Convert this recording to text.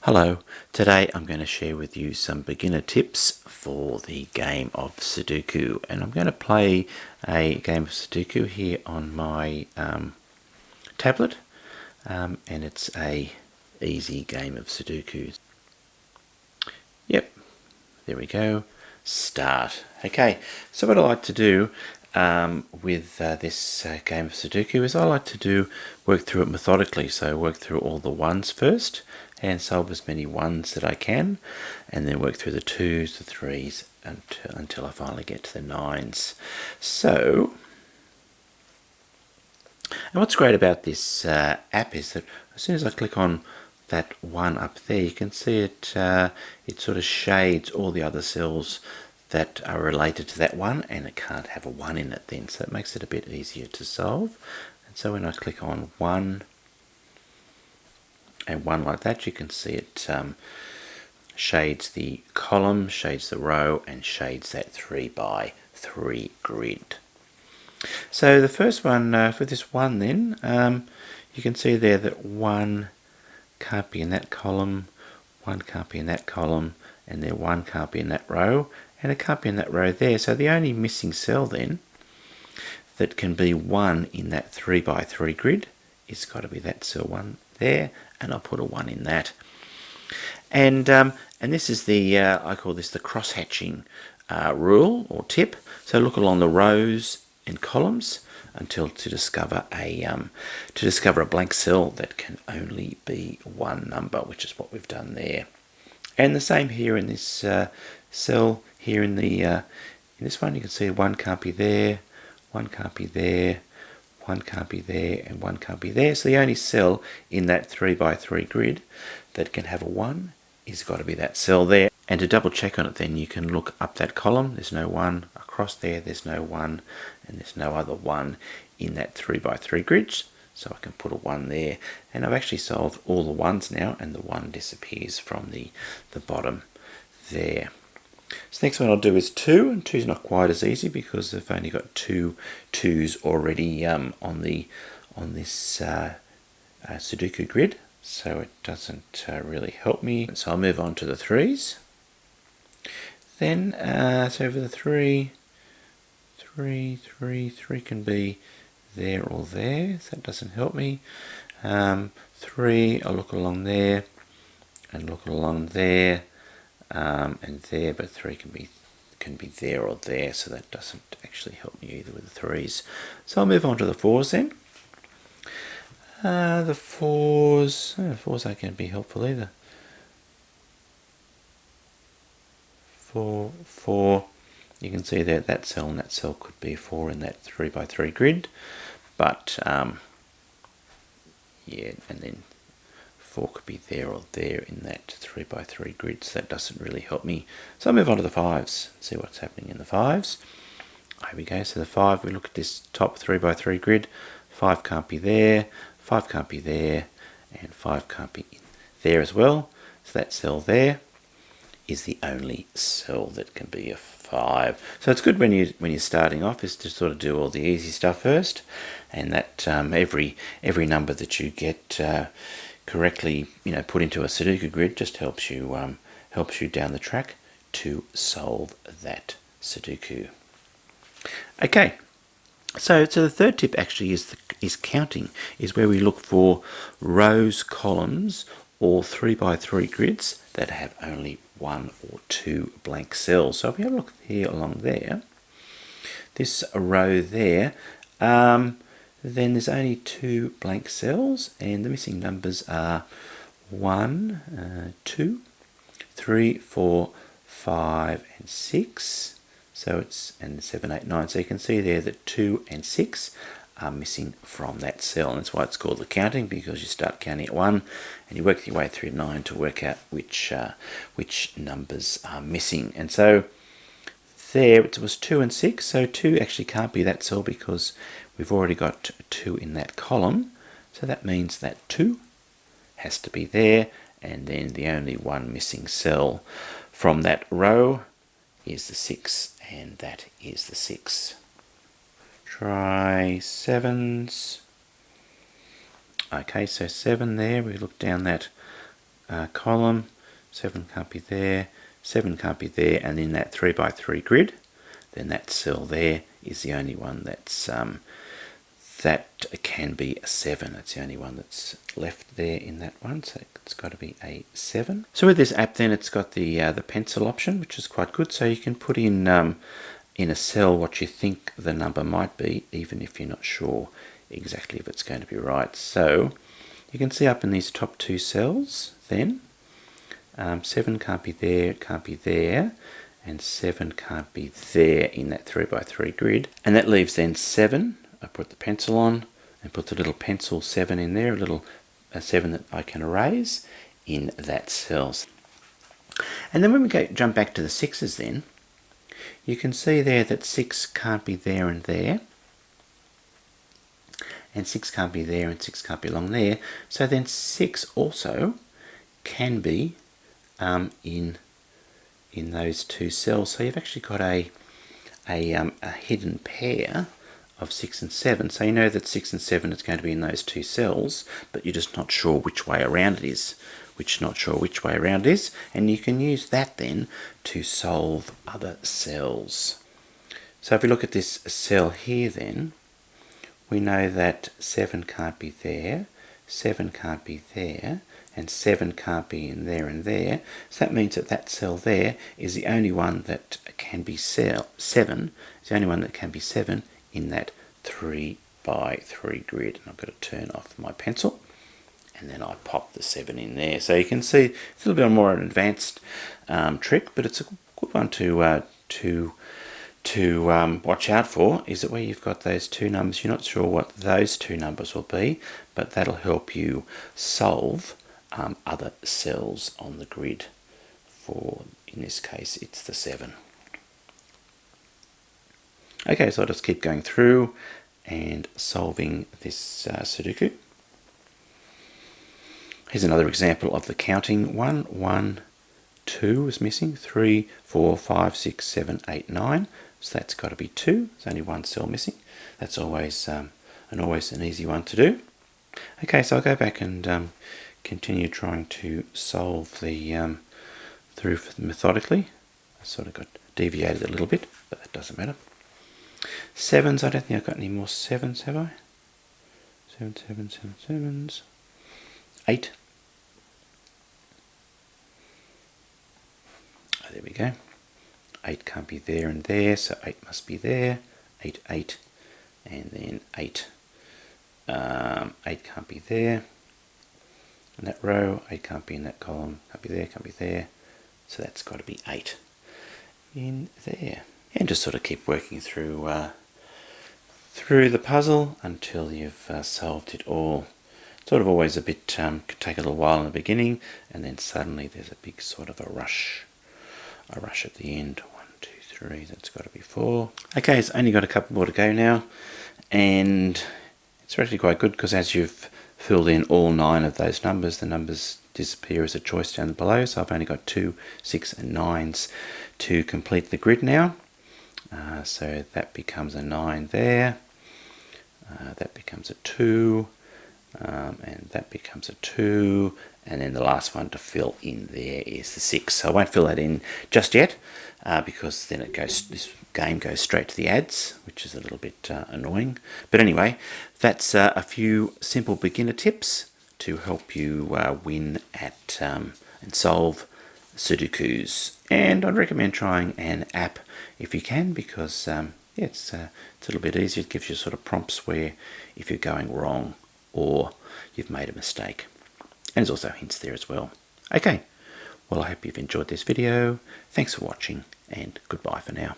Hello, today I'm going to share with you some beginner tips for the game of Sudoku, and I'm going to play a game of Sudoku here on my tablet, and it's a easy game of Sudoku. Yep, there we go. Start. Okay, so what I like to do with this game of Sudoku is I like to work through it methodically. So work through all the ones first and solve as many ones that I can, and then work through the twos, the threes until I finally get to the nines. So, and what's great about this app is that as soon as I click on that one up there, you can see it it sort of shades all the other cells that are related to that one, and it can't have a 1 in it then, so it makes it a bit easier to solve. And so when I click on 1 and 1 like that, you can see it shades the column, shades the row, and shades that 3 by 3 grid. So the first one for this 1 then, you can see there that 1 can't be in that column, 1 can't be in that column, and there 1 can't be in that row, and it can't be in that row there. So the only missing cell then that can be 1 in that 3 by 3 grid is got to be that cell 1 there, and I'll put a 1 in that. And this is the I call this the cross-hatching rule or tip. So look along the rows and columns until to discover a blank cell that can only be 1 number, which is what we've done there. And the same here in this cell here in this one. You can see 1 can't be there, 1 can't be there, 1 can't be there, and 1 can't be there. So the only cell in that 3 by 3 grid that can have a 1 is got to be that cell there. And to double check on it then, you can look up that column. There's no 1 across there's no 1, and there's no other 1 in that 3 by 3 grids. So I can put a 1 there, and I've actually solved all the 1s now, and the 1 disappears from the bottom there. So next one I'll do is 2, and 2 is not quite as easy because I've only got 2 2s already on this Sudoku grid, so it doesn't really help me. So I'll move on to the 3s. Then, so for the 3 can be there or there, so that doesn't help me. 3, I'll look along there, and look along there, and there, but 3 can be there or there, so that doesn't actually help me either with the 3s. So I'll move on to the 4s then. The 4s aren't going to be helpful either. 4, you can see there that cell and that cell could be 4 in that 3 by 3 grid, but yeah, and then 4 could be there or there in that 3 by 3 grid, so that doesn't really help me. So I'll move on to the 5s, see what's happening in the 5s. Here we go, so the 5, we look at this top 3 by 3 grid, 5 can't be there, 5 can't be there, and 5 can't be there as well, so that cell there is the only cell that can be a 5. So it's good when you're starting off is to sort of do all the easy stuff first, and that every number that you get correctly put into a Sudoku grid just helps you down the track to solve that Sudoku. Okay, so the third tip actually is counting, is where we look for rows, columns, or 3 by 3 grids that have only 1 or 2 blank cells. So if we have a look here along there, this row there, then there's only 2 blank cells, and the missing numbers are 1, 2, 3, 4, 5, and 6. So it's, and 7, 8, 9. So you can see there that 2 and 6 are missing from that cell, and that's why it's called the counting, because you start counting at 1 and you work your way through 9 to work out which numbers are missing. And so there it was 2 and 6, so 2 actually can't be that cell because we've already got 2 in that column, so that means that 2 has to be there, and then the only one missing cell from that row is the 6, and that is the 6. Try 7s. Okay, so 7 there, we look down that column, 7 can't be there, 7 can't be there, and in that 3 by 3 grid, then that cell there is the only one that's that can be a 7. It's the only one that's left there in that one, so it's got to be a 7. So with this app then, it's got the pencil option, which is quite good, so you can put in a cell what you think the number might be, even if you're not sure exactly if it's going to be right. So you can see up in these top 2 cells then, 7 can't be there, it can't be there, and 7 can't be there in that 3 by 3 grid, and that leaves then 7. I put the pencil on and put the little pencil 7 in there, a 7 that I can erase in that cell. And then when we jump back to the 6's then, you can see there that 6 can't be there and there, and 6 can't be there and 6 can't be along there, so then 6 also can be in those 2 cells. So you've actually got a hidden pair of 6 and 7. So you know that 6 and 7 is going to be in those 2 cells, but you're just not sure which way around it is. And you can use that then to solve other cells. So if we look at this cell here then, we know that 7 can't be there, 7 can't be there, and 7 can't be in there and there. So that means that that cell there is the only one that can be 7. It's the only one that can be 7 in that 3 by 3 grid. And I've got to turn off my pencil, and then I pop the 7 in there. So you can see it's a little bit more an advanced trick, but it's a good one to watch out for. Is that where you've got those 2 numbers, you're not sure what those 2 numbers will be, but that'll help you solve other cells on the grid. For, in this case, it's the 7. Okay, so I'll just keep going through and solving this Sudoku. Here's another example of the counting one. 1, 2 is missing, 3, 4, 5, 6, 7, 8, 9. So that's got to be 2. There's only 1 cell missing. That's always an easy one to do. Okay, so I'll go back and continue trying to solve the through methodically. I sort of got deviated a little bit, but that doesn't matter. 7s, I don't think I've got any more 7s, have I? 7, 7, 7, 7s. 8. Oh, there we go. 8 can't be there and there, so 8 must be there. 8, 8, and then 8. 8 can't be there in that row, 8 can't be in that column, can't be there, so that's got to be 8 in there. And just sort of keep working through the puzzle until you've solved it all. Sort of always a bit, could take a little while in the beginning, and then suddenly there's a big sort of a rush at the end. 1, 2, 3, that's got to be 4. Okay, it's only got a couple more to go now, and it's actually quite good because as you've filled in all 9 of those numbers, the numbers disappear as a choice down below. So I've only got 2, 6 and 9s to complete the grid now. So that becomes a 9 there, that becomes a 2, and that becomes a 2, and then the last one to fill in there is the 6. So I won't fill that in just yet because then this game goes straight to the ads, which is a little bit annoying. But anyway, that's a few simple beginner tips to help you win at and solve Sudokus. And I'd recommend trying an app if you can, because it's a little bit easier. It gives you sort of prompts where if you're going wrong or you've made a mistake. And there's also hints there as well. Okay, well, I hope you've enjoyed this video. Thanks for watching, and goodbye for now.